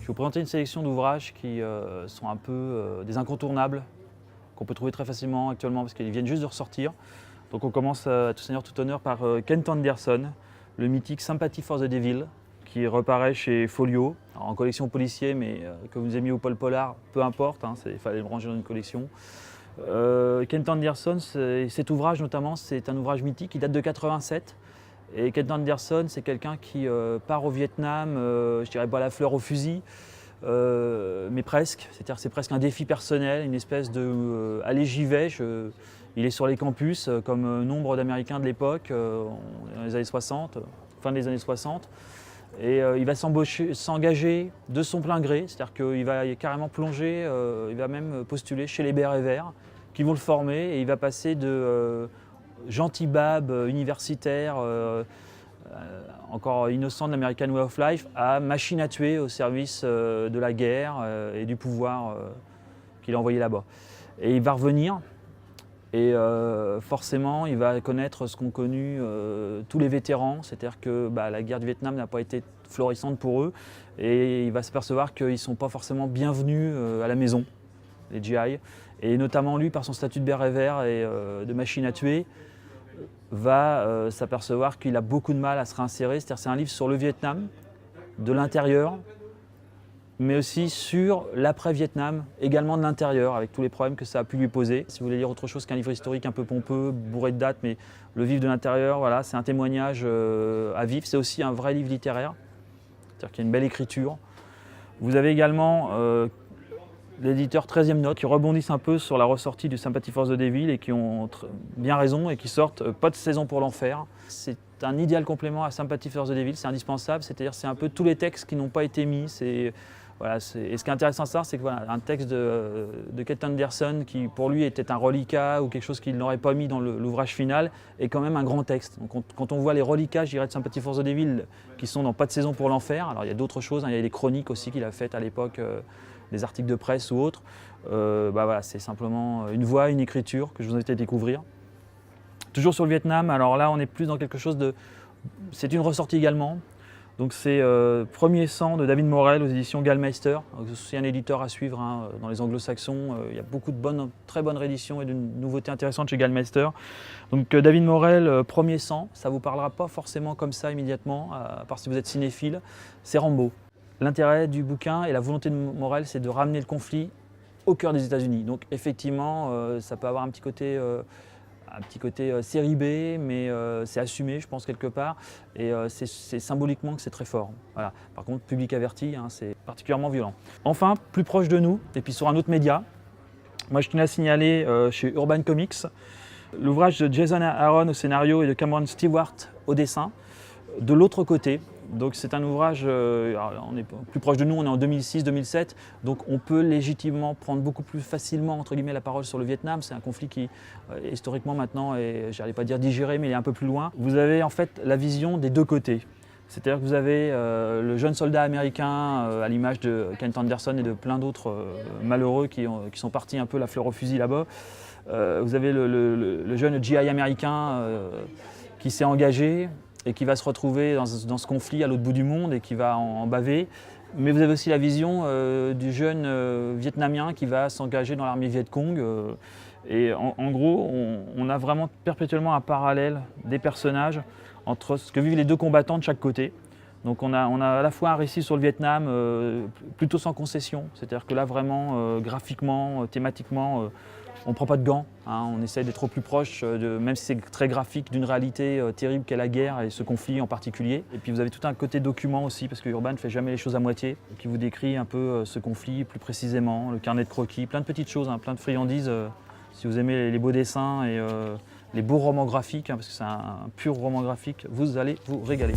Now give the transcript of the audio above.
vais vous présenter une sélection d'ouvrages qui sont un peu des incontournables, qu'on peut trouver très facilement actuellement parce qu'ils viennent juste de ressortir. Donc on commence à tout seigneur, tout honneur par Kent Anderson, le mythique Sympathy for the Devil, qui reparaît chez Folio, en collection policier, mais que vous ayez mis au Paul Polar, peu importe, hein, il fallait le ranger dans une collection. Kent Anderson, cet ouvrage notamment, c'est un ouvrage mythique qui date de 87. Et Kent Anderson, c'est quelqu'un qui part au Vietnam, je dirais pas la fleur au fusil, mais presque. C'est-à-dire c'est presque un défi personnel, une espèce de allez j'y vais. Il est sur les campus comme nombre d'Américains de l'époque, dans les années 60, fin des années 60. Et il va s'engager de son plein gré, c'est-à-dire qu'il va carrément plonger, il va même postuler chez les Bérets Verts, qui vont le former, et il va passer de gentil bab universitaire, encore innocent de l'American Way of Life, à machine à tuer au service de la guerre et du pouvoir qu'il a envoyé là-bas. Et il va revenir, et forcément il va connaître ce qu'ont connu tous les vétérans, c'est-à-dire que la guerre du Vietnam n'a pas été florissante pour eux, et il va s'apercevoir qu'ils ne sont pas forcément bienvenus à la maison, les GI, et notamment lui, par son statut de béret vert et de machine à tuer, va s'apercevoir qu'il a beaucoup de mal à se réinsérer. C'est-à-dire c'est un livre sur le Vietnam, de l'intérieur, mais aussi sur l'après-Vietnam, également de l'intérieur, avec tous les problèmes que ça a pu lui poser. Si vous voulez lire autre chose qu'un livre historique un peu pompeux, bourré de dates, mais le vif de l'intérieur, voilà, c'est un témoignage à vif. C'est aussi un vrai livre littéraire, c'est-à-dire qu'il y a une belle écriture. Vous avez également l'éditeur 13e Note, qui rebondissent un peu sur la ressortie du Sympathy for the Devil et qui ont bien raison et qui sortent Pas de saison pour l'enfer. C'est un idéal complément à Sympathy for the Devil, c'est indispensable, c'est-à-dire c'est un peu tous les textes qui n'ont pas été mis. Voilà, et ce qui est intéressant de ça, c'est que voilà, un texte de Kent Anderson qui pour lui était un reliquat ou quelque chose qu'il n'aurait pas mis dans l'ouvrage final est quand même un grand texte. Donc quand on voit les reliquats, je dirais, de Sympathy for the Devil qui sont dans Pas de saison pour l'enfer, alors il y a d'autres choses, hein, il y a des chroniques aussi qu'il a faites à l'époque, des articles de presse ou autres, voilà, c'est simplement une voix, une écriture que je vous invite à découvrir. Toujours sur le Vietnam, alors là on est plus dans quelque chose de... C'est une ressortie également. Donc c'est Premier sang de David Morrell aux éditions Gallmeister. C'est aussi un éditeur à suivre, hein, dans les anglo-saxons. Il y a beaucoup de très bonnes rééditions et de nouveautés intéressantes chez Gallmeister. Donc David Morrell, Premier sang, ça ne vous parlera pas forcément comme ça immédiatement, à part si vous êtes cinéphile, c'est Rambo. L'intérêt du bouquin et la volonté de Morrell, c'est de ramener le conflit au cœur des États-Unis. Donc effectivement, ça peut avoir un petit côté série B, mais c'est assumé, je pense, quelque part. Et c'est symboliquement que c'est très fort. Voilà. Par contre, public averti, hein, c'est particulièrement violent. Enfin, plus proche de nous, et puis sur un autre média, moi je tenais à signaler chez Urban Comics l'ouvrage de Jason Aaron au scénario et de Cameron Stewart au dessin, De l'autre côté. Donc c'est un ouvrage, on est plus proche de nous, on est en 2006-2007, donc on peut légitimement prendre beaucoup plus facilement entre guillemets la parole sur le Vietnam. C'est un conflit qui historiquement maintenant est, j'allais pas dire digéré, mais il est un peu plus loin. Vous avez en fait la vision des deux côtés. C'est-à-dire que vous avez le jeune soldat américain à l'image de Kent Anderson et de plein d'autres malheureux qui sont partis un peu la fleur au fusil là-bas. Vous avez le jeune GI américain qui s'est engagé et qui va se retrouver dans ce conflit à l'autre bout du monde et qui va en baver. Mais vous avez aussi la vision du jeune Vietnamien qui va s'engager dans l'armée Viet Cong. Et en gros, on a vraiment perpétuellement un parallèle des personnages entre ce que vivent les deux combattants de chaque côté. Donc on a à la fois un récit sur le Vietnam plutôt sans concession, c'est-à-dire que là vraiment graphiquement, thématiquement, on ne prend pas de gants, hein, on essaie d'être au plus proche, même si c'est très graphique, d'une réalité terrible qu'est la guerre et ce conflit en particulier. Et puis vous avez tout un côté document aussi, parce que Urban ne fait jamais les choses à moitié, qui vous décrit un peu ce conflit plus précisément, le carnet de croquis, plein de petites choses, hein, plein de friandises. Si vous aimez les beaux dessins et les beaux romans graphiques, hein, parce que c'est un pur roman graphique, vous allez vous régaler.